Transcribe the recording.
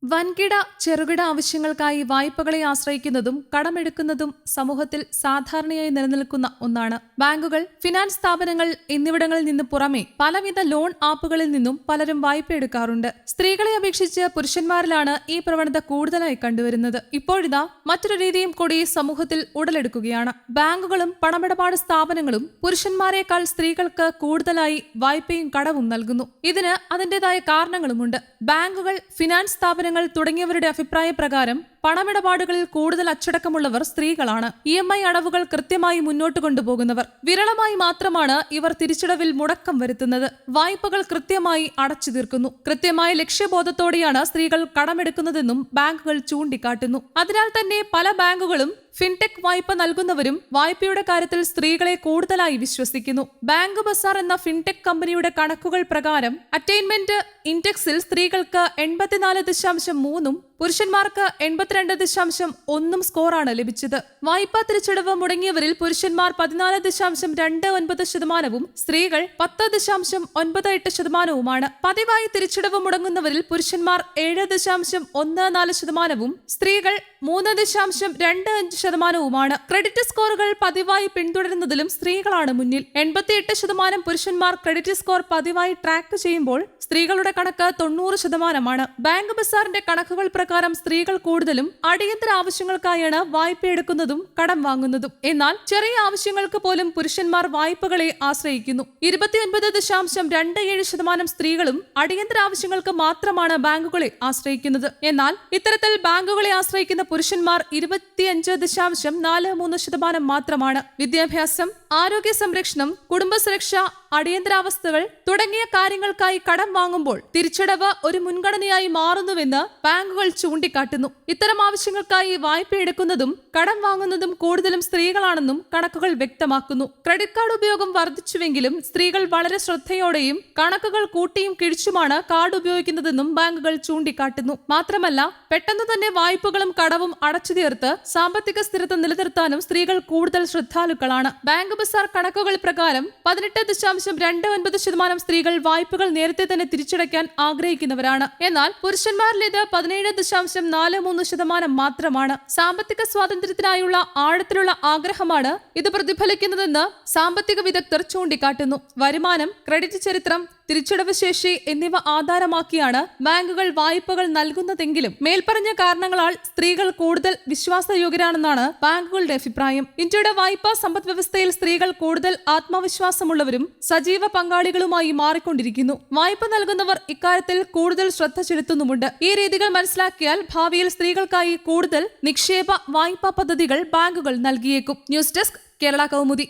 വൻകിട ചെറുകിട ആവശ്യങ്ങൾക്കായി വായ്പകളെ ആശ്രയിക്കുന്നതും കടമെടുക്കുന്നതും സമൂഹത്തിൽ സാധാരണയായി നിലനിൽക്കുന്ന ഒന്നാണ്. ബാങ്കുകൾ, ഫിനാൻസ് സ്ഥാപനങ്ങൾ എന്നിവിടങ്ങളിൽ നിന്ന് പുറമെ പലവിധ ലോൺ ആപ്പുകളിൽ നിന്നും പലരും വായ്പ എടുക്കാറുണ്ട്. സ്ത്രീകളെ അപേക്ഷിച്ച് പുരുഷന്മാരിലാണ് ഈ പ്രവണത കൂടുതലായി കണ്ടുവരുന്നത്. ഇപ്പോഴിതാ മറ്റൊരു രീതിയും കൂടി സമൂഹത്തിൽ ഉടലെടുക്കുകയാണ്. ബാങ്കുകളും പണമിടപാട് സ്ഥാപനങ്ങളും പുരുഷന്മാരെക്കാൾ സ്ത്രീകൾക്ക് കൂടുതലായി വായ്പയും കടവും നൽകുന്നു. ഇതിന് അതിന്റേതായ കാരണങ്ങളുമുണ്ട്. ബാങ്കുകൾ, ഫിനാൻസ് സ്ഥാപനങ്ങൾ തുടങ്ങിയവരുടെ അഭിപ്രായ പ്രകാരം പണമിടപാടുകളിൽ കൂടുതൽ അച്ചടക്കമുള്ളവർ സ്ത്രീകളാണ്. EMI അടവുകൾ കൃത്യമായി മുന്നോട്ട് കൊണ്ടുപോകുന്നവർ. വിരളമായി മാത്രമാണ് ഇവർ തിരിച്ചടവിൽ മുടക്കം വരുത്തുന്നത്. വായ്പകൾ കൃത്യമായി അടച്ചു തീർക്കുന്നു. കൃത്യമായ ലക്ഷ്യബോധത്തോടെയാണ് സ്ത്രീകൾ കടമെടുക്കുന്നതെന്നും ബാങ്കുകൾ ചൂണ്ടിക്കാട്ടുന്നു. അതിനാൽ തന്നെ പല ബാങ്കുകളും ഫിൻടെക് വായ്പ നൽകുന്നവരും വായ്പയുടെ കാര്യത്തിൽ സ്ത്രീകളെ കൂടുതലായി വിശ്വസിക്കുന്നു. ബാങ്ക് ബസാർ എന്ന ഫിൻടെക് കമ്പനിയുടെ കണക്കുകൾ പ്രകാരം അറ്റൈൻമെന്റ് ഇൻഡെക്സിൽ സ്ത്രീകൾക്ക് 84.3 പുരുഷന്മാർക്ക് 82.1 സ്കോറാണ് ലഭിച്ചത്. വായ്പാ തിരിച്ചടവ് മുടങ്ങിയവരിൽ പുരുഷന്മാർ 14.29%, സ്ത്രീകൾ 10.98%. പതിവായി തിരിച്ചടവ് മുടങ്ങുന്നവരിൽ പുരുഷന്മാർ 7.14%, സ്ത്രീകൾ 3.25%. ക്രെഡിറ്റ് സ്കോറുകൾ പതിവായി പിന്തുടരുന്നതിലും സ്ത്രീകളാണ് മുന്നിൽ. 88% പുരുഷന്മാർ ക്രെഡിറ്റ് സ്കോർ പതിവായി ട്രാക്ക് ചെയ്യുമ്പോൾ സ്ത്രീകളുടെ കണക്ക് 90%. ബാങ്ക് ബസാറിന്റെ കണക്കുകൾ പ്രകാരം സ്ത്രീകൾ കൂടുതലും അടിയന്തര ആവശ്യങ്ങൾക്കായാണ് വായ്പയെടുക്കുന്നതും കടം വാങ്ങുന്നതും. എന്നാൽ ചെറിയ ആവശ്യങ്ങൾക്ക് പോലും പുരുഷന്മാർ വായ്പകളെ ആശ്രയിക്കുന്നു. 29.27% സ്ത്രീകളും അടിയന്തര ആവശ്യങ്ങൾക്ക് മാത്രമാണ് ബാങ്കുകളെ ആശ്രയിക്കുന്നത്. എന്നാൽ ഇത്തരത്തിൽ ബാങ്കുകളെ ആശ്രയിക്കുന്ന പുരുഷന്മാർ 25.43% മാത്രമാണ്. വിദ്യാഭ്യാസം, ആരോഗ്യ സംരക്ഷണം, കുടുംബസുരക്ഷ, അടിയന്തരാവസ്ഥകൾ തുടങ്ങിയ കാര്യങ്ങൾക്കായി കടം വാങ്ങുമ്പോൾ തിരിച്ചടവ് ഒരു മുൻഗണനയായി മാറുന്നുവെന്ന് ബാങ്കുകൾ ചൂണ്ടിക്കാട്ടുന്നു. ഇത്തരം ആവശ്യങ്ങൾക്കായി വായ്പയെടുക്കുന്നതും കടം വാങ്ങുന്നതും കൂടുതലും സ്ത്രീകളാണെന്നും കണക്കുകൾ വ്യക്തമാക്കുന്നു. ക്രെഡിറ്റ് കാർഡ് ഉപയോഗം വർദ്ധിച്ചുവെങ്കിലും സ്ത്രീകൾ വളരെ ശ്രദ്ധയോടെയും കണക്കുകൾ കൂട്ടിയും കിഴിച്ചുമാണ് കാർഡ് ഉപയോഗിക്കുന്നതെന്നും ബാങ്കുകൾ ചൂണ്ടിക്കാട്ടുന്നു. മാത്രമല്ല, പെട്ടെന്ന് തന്നെ വായ്പകളും കടവും അടച്ചു തീർത്ത് സാമ്പത്തിക സ്ഥിരത നിലനിർത്താനും സ്ത്രീകൾ കൂടുതൽ ശ്രദ്ധാലുക്കളാണ്. ബാങ്ക് ബസാർ കണക്കുകൾ പ്രകാരം 18.29% സ്ത്രീകൾ വായ്പകൾ നേരത്തെ തന്നെ തിരിച്ചടയ്ക്കാൻ ആഗ്രഹിക്കുന്നവരാണ്. എന്നാൽ പുരുഷന്മാരിലേത് 17.43% മാത്രമാണ്. സാമ്പത്തിക സ്വാതന്ത്ര്യത്തിനായുള്ള ആഴത്തിലുള്ള ആഗ്രഹമാണ് ഇത് പ്രതിഫലിക്കുന്നതെന്ന് സാമ്പത്തിക വിദഗ്ധർ ചൂണ്ടിക്കാട്ടുന്നു. വരുമാനം, ക്രെഡിറ്റ് ചരിത്രം, തിരിച്ചടവ് ശേഷി എന്നിവ ആധാരമാക്കിയാണ് ബാങ്കുകൾ വായ്പകൾ നൽകുന്നതെങ്കിലും മേൽപ്പറഞ്ഞ കാരണങ്ങളാൽ സ്ത്രീകൾ കൂടുതൽ വിശ്വാസയോഗ്യരാണെന്നാണ് ബാങ്കുകളുടെ അഭിപ്രായം. ഇന്ത്യയുടെ വായ്പാ സമ്പദ് വ്യവസ്ഥയിൽ സ്ത്രീകൾ കൂടുതൽ ആത്മവിശ്വാസമുള്ളവരും സജീവ പങ്കാളികളുമായി മാറിക്കൊണ്ടിരിക്കുന്നു. വായ്പ നൽകുന്നവർ ഇക്കാര്യത്തിൽ കൂടുതൽ ശ്രദ്ധ ചെലുത്തുന്നുമുണ്ട്. ഈ രീതികൾ മനസ്സിലാക്കിയാൽ ഭാവിയിൽ സ്ത്രീകൾക്കായി കൂടുതൽ നിക്ഷേപ വായ്പാ പദ്ധതികൾ ബാങ്കുകൾ നൽകിയേക്കും. News desk, Kerala Kaumudi.